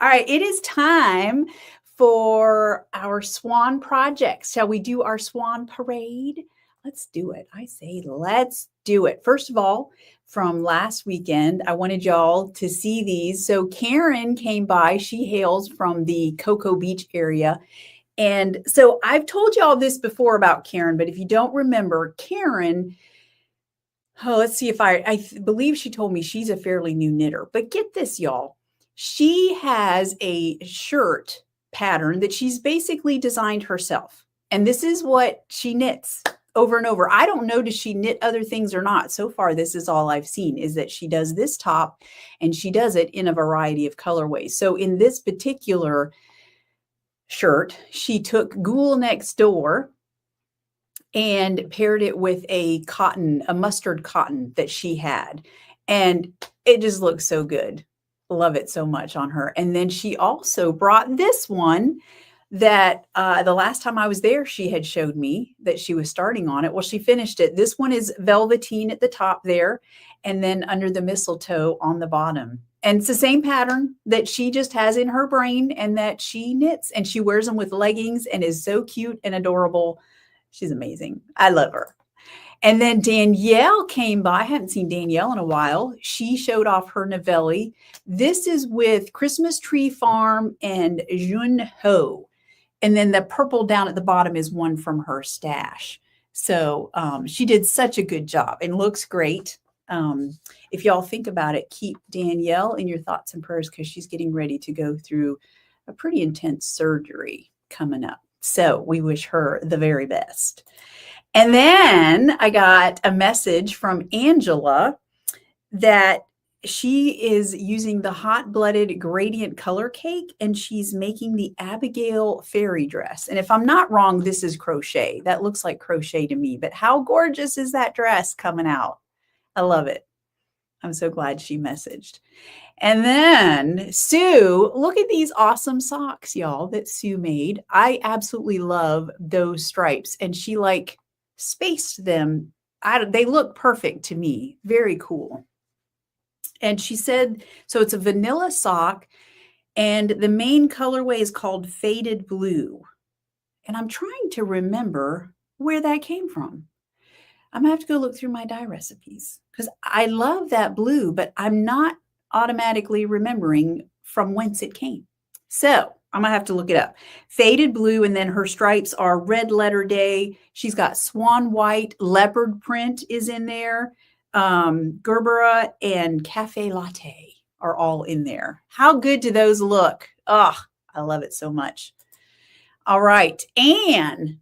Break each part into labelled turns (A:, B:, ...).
A: All right, it is time for our Swan project. Shall we do our Swan parade? Let's do it. I say let's do it. First of all, from last weekend, I wanted y'all to see these. So Karen came by. She hails from the Cocoa Beach area. And so I've told y'all this before about Karen, but if you don't remember, Karen, let's see if I believe she told me she's a fairly new knitter. But get this, y'all. She has a shirt pattern that she's basically designed herself. And this is what she knits over and over. I don't know, does she knit other things or not? So far, this is all I've seen, is that she does this top and she does it in a variety of colorways. So in this particular shirt, she took Ghoul Next Door and paired it with a mustard cotton that she had. And it just looks so good. Love it so much on her. And then she also brought this one that the last time I was there, she had showed me that she was starting on it. Well, she finished it. This one is velveteen at the top there, and then under the mistletoe on the bottom. And it's the same pattern that she just has in her brain and that she knits, and she wears them with leggings and is so cute and adorable. She's amazing. I love her. And then Danielle came by. I hadn't seen Danielle in a while. She showed off her Novelli. This is with Christmas Tree Farm and Jun Ho. And then the purple down at the bottom is one from her stash. So she did such a good job and looks great. If y'all think about it, keep Danielle in your thoughts and prayers because she's getting ready to go through a pretty intense surgery coming up. So we wish her the very best. And then I got a message from Angela that she is using the hot-blooded gradient color cake and she's making the Abigail fairy dress. And if I'm not wrong, this is crochet. That looks like crochet to me, but how gorgeous is that dress coming out? I love it. I'm so glad she messaged. And then Sue, look at these awesome socks, y'all, that Sue made. I absolutely love those stripes. And she like spaced them. They look perfect to me. Very cool. And she said, so it's a vanilla sock and the main colorway is called Faded Blue. And I'm trying to remember where that came from. I'm gonna have to go look through my dye recipes because I love that blue, but I'm not automatically remembering from whence it came. So I'm gonna have to look it up. Faded blue, and then her stripes are Red Letter Day. She's got swan white, leopard print is in there. Gerbera and Cafe Latte are all in there. How good do those look? Oh, I love it so much. All right, Anne.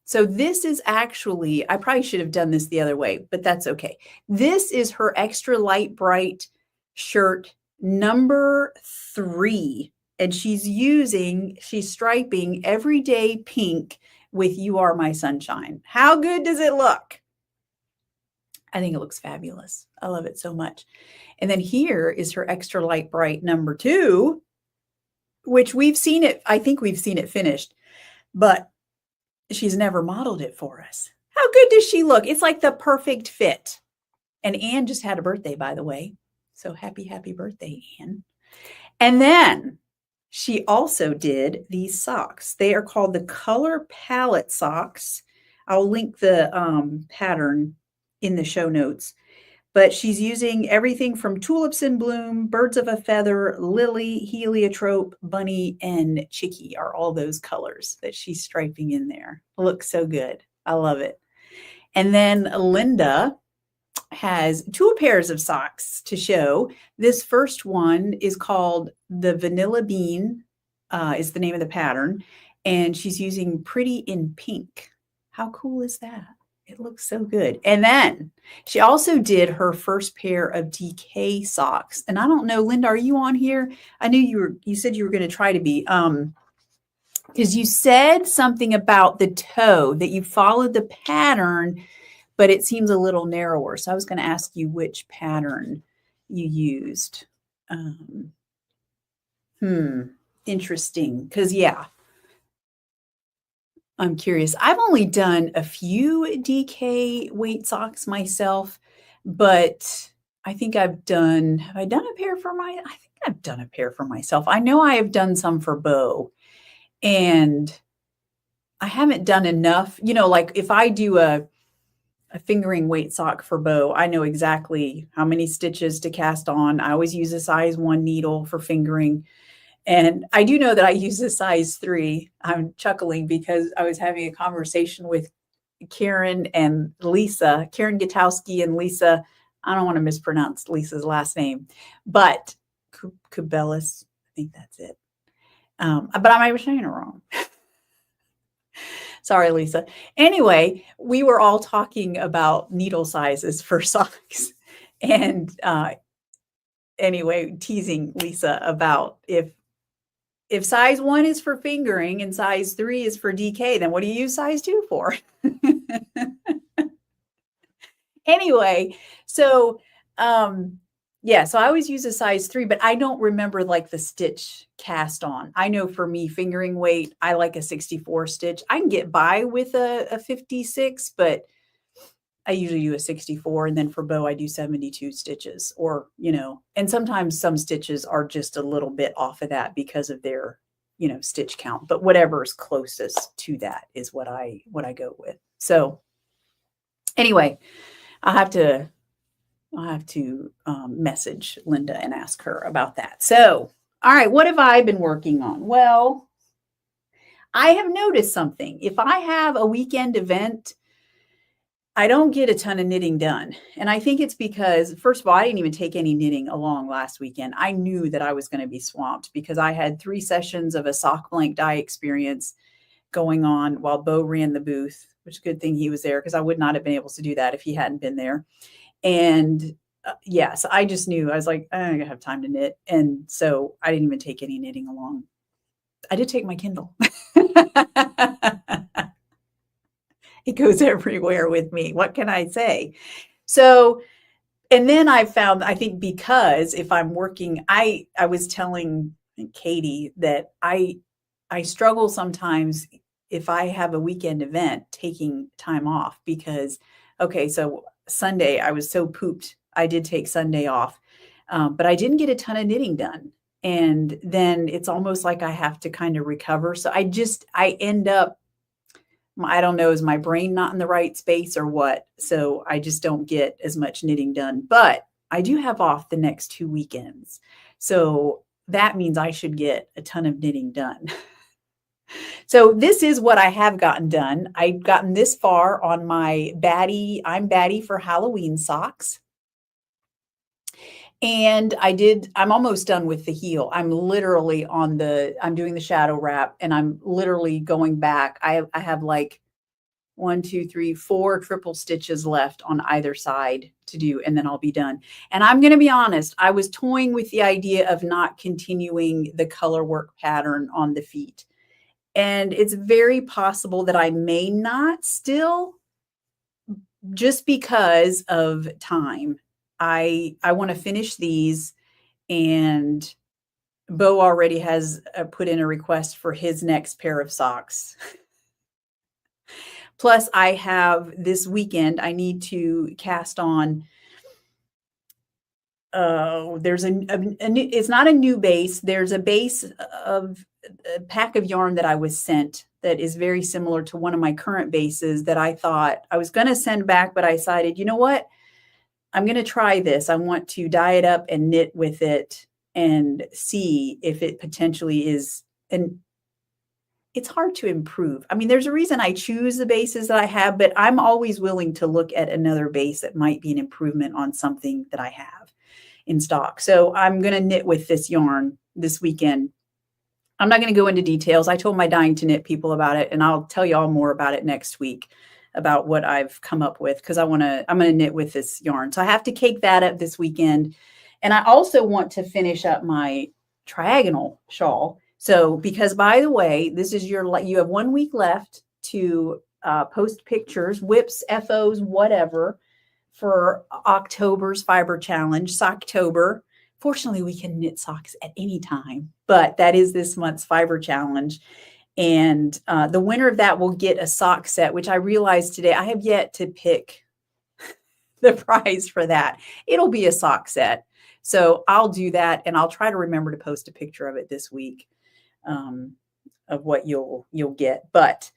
A: So this is actually, I probably should have done this the other way, but that's okay. This is her extra light bright shirt number 3. And she's striping Everyday Pink with You Are My Sunshine. How good does it look? I think it looks fabulous. I love it so much. And then here is her extra light bright number 2, which we've seen it. I think we've seen it finished, but she's never modeled it for us. How good does she look? It's like the perfect fit. And Anne just had a birthday, by the way. So happy birthday, Anne. And then she also did these socks. They are called the Color Palette socks. I'll link the pattern in the show notes. But she's using everything from Tulips in Bloom, Birds of a Feather, Lily, Heliotrope, Bunny, and Chicky are all those colors that she's striping in there. Looks so good. I love it. And then Linda has 2 pairs of socks to show. This first one is called the Vanilla Bean, is the name of the pattern. And she's using Pretty in Pink. How cool is that? It looks so good. And then she also did her first pair of DK socks. And I don't know, Linda, are you on here? I knew you said you were going to try to be, because you said something about the toe that you followed the pattern, but it seems a little narrower. So I was going to ask you which pattern you used. Interesting. Because yeah, I'm curious. I've only done a few DK weight socks myself, but I think I've done, have I done a pair for I think I've done a pair for myself. I know I have done some for Bo, and I haven't done enough. Like if I do a fingering weight sock for Bo, I know exactly how many stitches to cast on. I always use a size 1 needle for fingering. And I do know that I use a size 3. I'm chuckling because I was having a conversation with Karen and Lisa, Karen Gutowski and Lisa. I don't want to mispronounce Lisa's last name, but Kubelis, I think that's it. But I might be saying it wrong. Sorry, Lisa. Anyway, we were all talking about needle sizes for socks. And anyway, teasing Lisa about if size 1 is for fingering and size 3 is for DK, then what do you use size 2 for? Anyway, so yeah, so I always use a size 3, but I don't remember like the stitch cast on. I know for me, fingering weight, I like a 64 stitch. I can get by with a 56, but I usually do a 64. And then for Bo, I do 72 stitches, or, and sometimes some stitches are just a little bit off of that because of their, stitch count, but whatever is closest to that is what I go with. So anyway, I'll have to message Linda and ask her about that. So, all right, what have I been working on? Well, I have noticed something. If I have a weekend event, I don't get a ton of knitting done. And I think it's because, first of all, I didn't even take any knitting along last weekend. I knew that I was going to be swamped because I had 3 sessions of a sock blank dye experience going on while Bo ran the booth, which is a good thing he was there because I would not have been able to do that if he hadn't been there. And yes, I just knew, I was like, I don't have time to knit. And so I didn't even take any knitting along. I did take my Kindle. It goes everywhere with me. What can I say? So, and then I found, I think because if I'm working, I was telling Katie that I struggle sometimes if I have a weekend event taking time off because, okay, so Sunday, I was so pooped. I did take Sunday off, but I didn't get a ton of knitting done. And then it's almost like I have to kind of recover. So I end up, I don't know, is my brain not in the right space or what? So I just don't get as much knitting done, but I do have off the next 2 weekends. So that means I should get a ton of knitting done. So this is what I have gotten done. I've gotten this far on my I'm Batty for Halloween socks. And I'm almost done with the heel. I'm literally I'm doing the shadow wrap and I'm literally going back. I have like 1, 2, 3, 4 triple stitches left on either side to do, and then I'll be done. And I'm going to be honest, I was toying with the idea of not continuing the color work pattern on the feet. And it's very possible that I may not still, just because of time. I want to finish these, and Bo already has put in a request for his next pair of socks. Plus, I have this weekend, I need to cast on. There's it's not a new base. There's a base of a pack of yarn that I was sent that is very similar to one of my current bases that I thought I was going to send back, but I decided, you know what? I'm going to try this. I want to dye it up and knit with it and see if it potentially is. And it's hard to improve. I mean, there's a reason I choose the bases that I have, but I'm always willing to look at another base that might be an improvement on something that I have in stock. So I'm going to knit with this yarn this weekend. I'm not going to go into details. I told my Dying to Knit people about it, and I'll tell you all more about it next week, about what I've come up with, because I'm going to knit with this yarn. So I have to cake that up this weekend. And I also want to finish up my Triagonal shawl. So, because by the way, this is you have 1 week left to post pictures, whips, FOs, whatever, for October's Fiber Challenge, Socktober. Fortunately, we can knit socks at any time, but that is this month's Fiber Challenge. And the winner of that will get a sock set, which I realized today I have yet to pick the prize for that. It'll be a sock set. So I'll do that, and I'll try to remember to post a picture of it this week, of what you'll get. But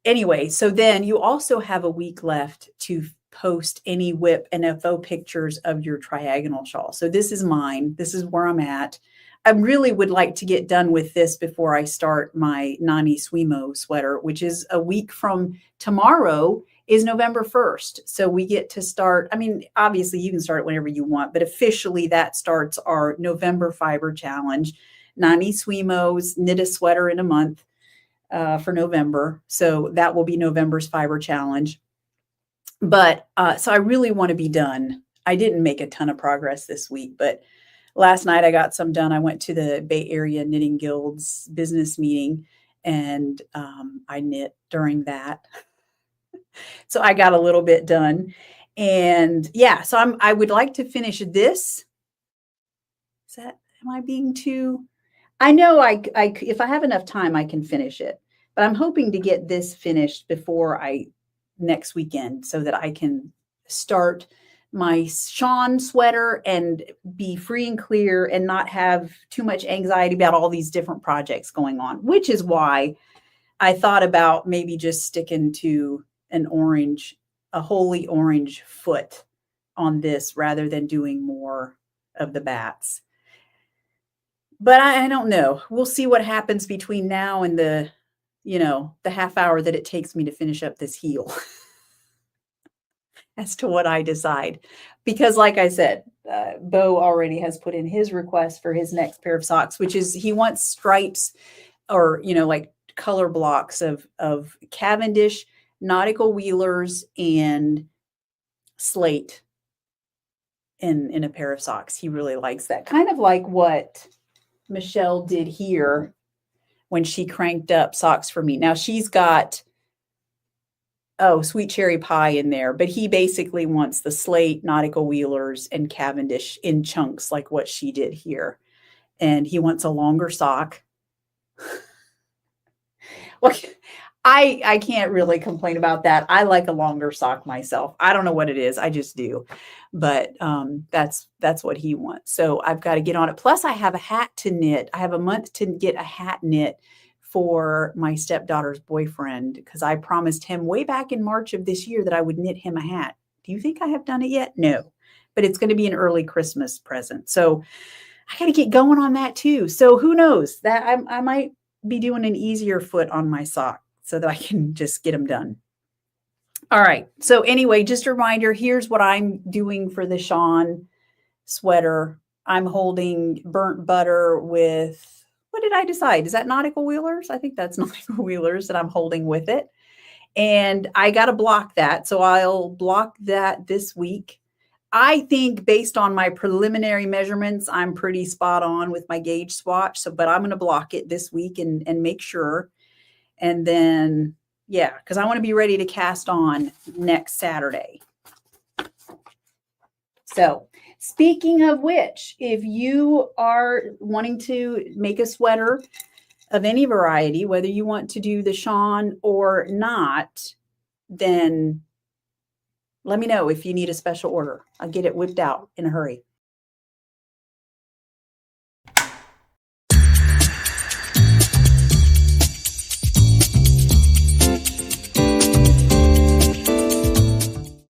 A: anyway, so then you also have a week left to post any WIP and FO pictures of your Triagonal shawl. So this is mine. This is where I'm at. I really would like to get done with this before I start my Nani Swimo sweater, which is a week from tomorrow, is November 1st. So we get to start. I mean, obviously you can start it whenever you want, but officially that starts our November fiber challenge. Nani Swimo's knit a sweater in a month for November. So that will be November's fiber challenge. But so I really want to be done. I didn't make a ton of progress this week, but last night I got some done. I went to the Bay Area Knitting Guild's business meeting, and I knit during that. So I got a little bit done. And yeah, so I would like to finish this. Am I being too? I know if I have enough time, I can finish it, but I'm hoping to get this finished before next weekend so that I can start my Shawn sweater and be free and clear and not have too much anxiety about all these different projects going on, which is why I thought about maybe just sticking to a wholly orange foot on this rather than doing more of the bats. But I don't know. We'll see what happens between now and the half hour that it takes me to finish up this heel as to what I decide. Because like I said, Bo already has put in his request for his next pair of socks, which is he wants stripes or, like color blocks of Cavendish, nautical wheelers, and slate in a pair of socks. He really likes that. Kind of like what Michelle did here when she cranked up socks for me. Now she's got, sweet cherry pie in there, but he basically wants the slate, nautical wheelers, and Cavendish in chunks like what she did here. And he wants a longer sock. Well, I can't really complain about that. I like a longer sock myself. I don't know what it is. I just do. But that's what he wants. So I've got to get on it. Plus, I have a hat to knit. I have a month to get a hat knit for my stepdaughter's boyfriend because I promised him way back in March of this year that I would knit him a hat. Do you think I have done it yet? No. But it's going to be an early Christmas present. So I got to get going on that too. So who knows? That I might be doing an easier foot on my sock so that I can just get them done. All right. So anyway, just a reminder, here's what I'm doing for the Shawn sweater. I'm holding burnt butter with, what did I decide? Is that nautical wheelers? I think that's nautical wheelers that I'm holding with it. And I got to block that. So I'll block that this week. I think based on my preliminary measurements, I'm pretty spot on with my gauge swatch. So, but I'm going to block it this week and make sure. And then, yeah, because I want to be ready to cast on next Saturday. So speaking of which, if you are wanting to make a sweater of any variety, whether you want to do the Shawn or not, then let me know if you need a special order. I'll get it whipped out in a hurry.